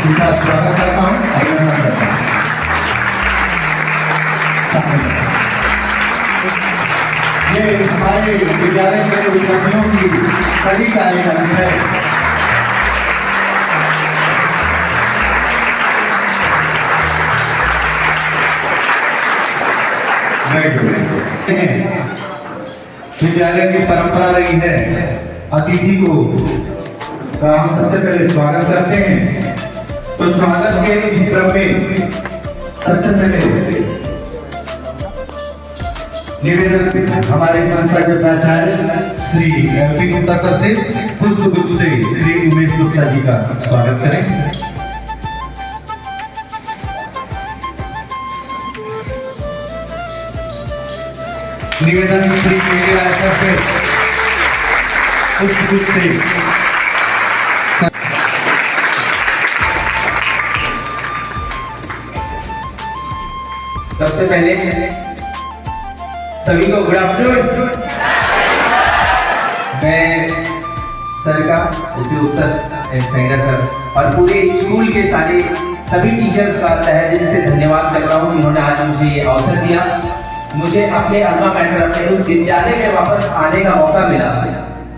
इनका स्वागत करता हूँ, अभिनंदन करता हूँ। ये हमारे विद्यालय के विद्यार्थियों की सभी कार्यक्रम है। विद्यालय की परंपरा रही है अतिथि को का हम सबसे पहले स्वागत करते हैं। तो स्वागत के इस क्रम में सबसे पहले निवेदन हमारे संस्था के प्राचार्य श्री एल.पी. गुप्ता सर से पुष्प गुच्छ से श्री उमेश गुप्ता जी का स्वागत करें। निवेदन श्री के राय सर से पुष्प गुच्छ से सबसे पहले सभी को गुड आफ्टरनून। मैं सर का उत्तर सर और पूरे स्कूल के सारे सभी टीचर्स का तहे दिल से धन्यवाद कर रहा हूँ, उन्होंने आज मुझे ये अवसर दिया, मुझे अपने अल्मा मैटर अपने उस विद्यालय में वापस आने का मौका मिला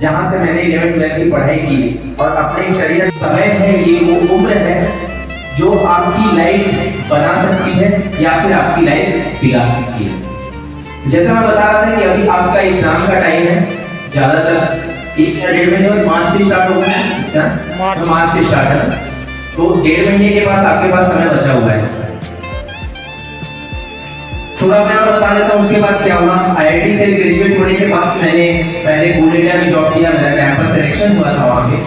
जहाँ से मैंने 11th-12th की पढ़ाई की और अपने करियर समय है, ये वो उम्र है जो आपकी लाइफ बना सकती है या फिर आपकी लाइफ बिगाड़ सकती है। जैसा मैं बता रहा था कि अभी आपका एग्जाम का टाइम है, ज्यादातर 1 या 1.5 महीने और मार्च से स्टार्ट होगा एग्जाम, मार्च से स्टार्ट है, तो 1.5 महीने के पास आपके पास समय बचा हुआ है। थोड़ा मैं और बता देता हूँ उसके बाद क्या हुआ। IIT से ग्रेजुएट होने के बाद मैंने पहले पूल इंडिया में जॉब किया, मेरा कैंपस सिलेक्शन हुआ था वहाँ पे।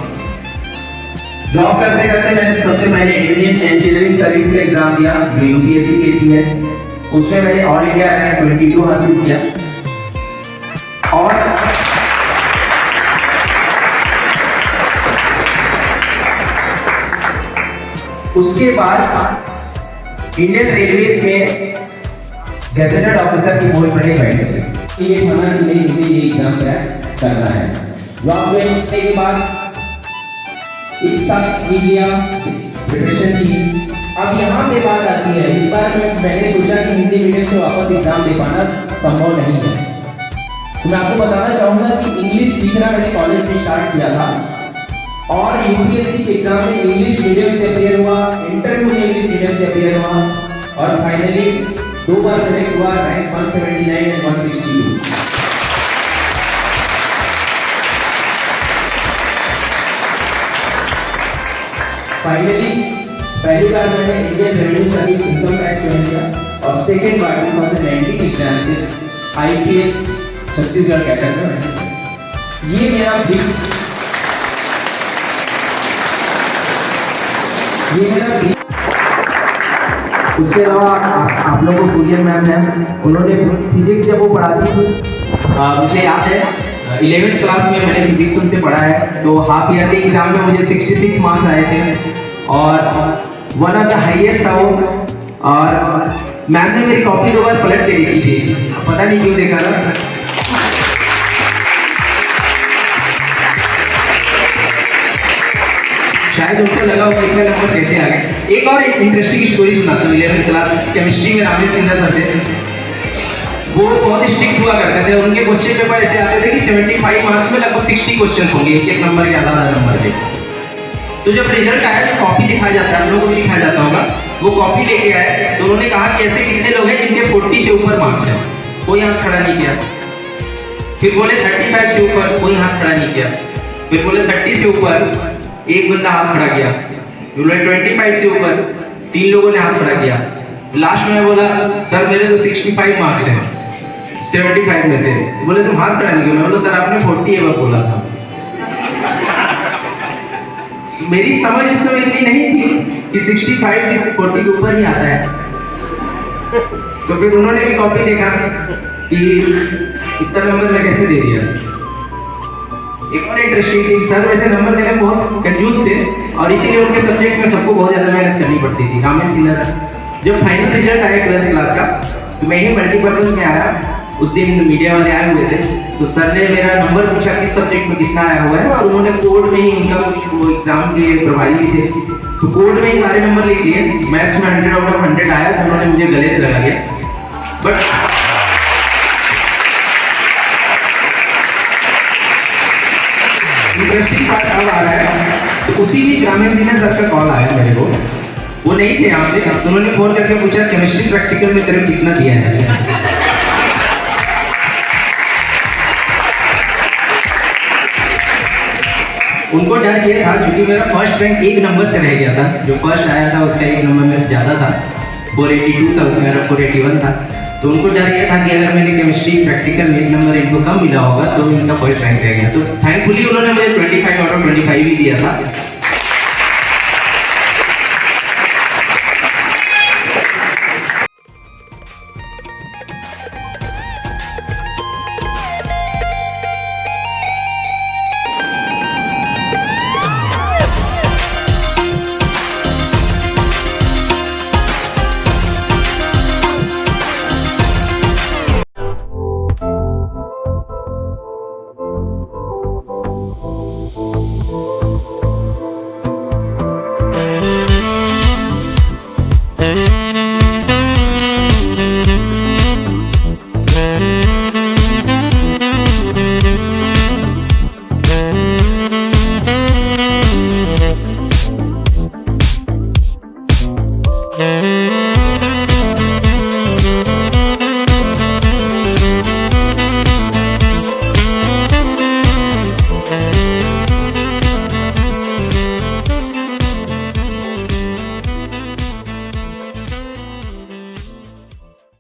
जॉब करते करते मैंने सबसे पहले इंडियन इंजीनियरिंग सर्विस का एग्जाम दिया जो यूपीएससी के लिए है, उसमें मैंने ऑल इंडिया रैंक 22 हासिल किया। और उसके बाद इंडियन रेलवेज में गैजेटेड ऑफिसर की पोस्ट पर बैठे ये हमारे लिए मुझे ये एग्जाम क्रैक करना है। जॉब में के बाद एक साथ लिया प्रिपरेशन की। अब यहाँ पे बात आती है, इस बार मैंने सोचा कि हिंदी मीडियम से वापस एग्जाम दे पाना संभव नहीं है, तो मैं आपको बताना चाहूँगा कि इंग्लिश सीखना मैंने कॉलेज में स्टार्ट किया था और यूपीएससी के एग्जाम में इंग्लिश मीडियम से अपियर हुआ, इंटरव्यू में इंग्लिश मीडियम से अपियर हुआ और फाइनली 2 बार सेलेक्ट हुआ, रैंक 179 एंड 162। फाइनली पहली बार मैंने Indian revenue service income tax join किया और सेकेंड बार 2019 के एग्जाम से IPS छत्तीसगढ़ कैडर में। ये मेरा उसके अलावा आप लोगों को कुरियन मैम है, उन्होंने फिजिक्स जब वो पढ़ाती थी मुझे याद है 11th क्लास में मैंने फिजिक्स उनसे पढ़ा है, तो हाफ ईयरली एग्जाम में मुझे 66 मार्क्स आए थे और वन ऑफ द हाईएस्ट था वो। और मैम ने मेरी कॉपी 2 बार पलट के देखी थी, पता नहीं क्यों देखा ना, शायद उनको लगा वो इतने नंबर कैसे आ गए। एक और इंटरेस्टिंग स्टोरी सुनाता हूँ। 11th क्लास केमिस्ट्री में रामेश सिन्हा सर थे, वो बहुत स्ट्रिक्ट हुआ करते थे, उनके क्वेश्चन पेपर ऐसे आते थे कि 75 मार्क्स में लगभग 60 क्वेश्चन होंगे, एक नंबर के आधा नंबर पे। तो जब रिजल्ट आया तो कॉपी दिखाया जाता है, हम लोगों को भी दिखाया जाता होगा, वो कॉपी लेके आए तो उन्होंने कहा कि ऐसे कितने लोग हैं जिनके 40 से ऊपर मार्क्स है, कोई हाथ खड़ा नहीं किया। फिर बोले 35 से ऊपर, कोई हाथ खड़ा नहीं किया। फिर बोले 30 से ऊपर, एक बंदा हाथ खड़ा किया। बोले 25 से ऊपर, 3 लोगों ने हाथ खड़ा किया। लास्ट में बोला सर मेरे तो 65 मार्क्स हैं 75 में से। बोले तुम हाथ खड़ा नहीं किया। मैं बोला सर आपने 40 एवर बोला था। मेरी समझ इस समय इतनी नहीं थी कि 65 की 40 के ऊपर ही आता है। तो फिर उन्होंने भी कॉपी देखा कि इतना नंबर मैं कैसे दे दिया। एक और इंटरेस्टिंग थी, सर वैसे नंबर देने में बहुत कंफ्यूज थे और इसीलिए उनके सब्जेक्ट में सबको बहुत ज्यादा मेहनत करनी पड़ती थी। रामेश सिन्हा जब फाइनल रिजल्ट आया 12th क्लास का, तो मैं ही मल्टीपर्पज में आया, उस दिन मीडिया वाले आए हुए थे, तो सर ने मेरा नंबर पूछा किस सब्जेक्ट में कितना आया हुआ है और उन्होंने कोड में ही उनका कुछ वो एग्जाम के प्रभारी थे, तो कोड में ही सारे नंबर लिख लिए, मैथ्स में 100 आउट ऑफ 100 आया, तो उन्होंने मुझे गले से लगा लिया। बट इंटरेस्टिंग पार्ट अब आ रहा है, तो उसी बीच रामेश जी ने सर का कॉल आया मेरे को, वो नहीं थे यहाँ पे, तो उन्होंने फोन करके पूछा केमिस्ट्री प्रैक्टिकल में तेरे कितना दिया है। उनको डर ये था क्योंकि मेरा फर्स्ट रैंक एक नंबर से रह गया था, जो फर्स्ट आया था उसका एक नंबर में से ज़्यादा था, 482 था, उसमें मेरा 481 था। तो उनको डर ये था कि अगर मेरी केमिस्ट्री प्रैक्टिकल में एक नंबर इनको कम मिला होगा तो इनका फर्स्ट रैंक रह गया। तो थैंकफुली उन्होंने मुझे 25 आउट ऑफ 25 ही दिया था।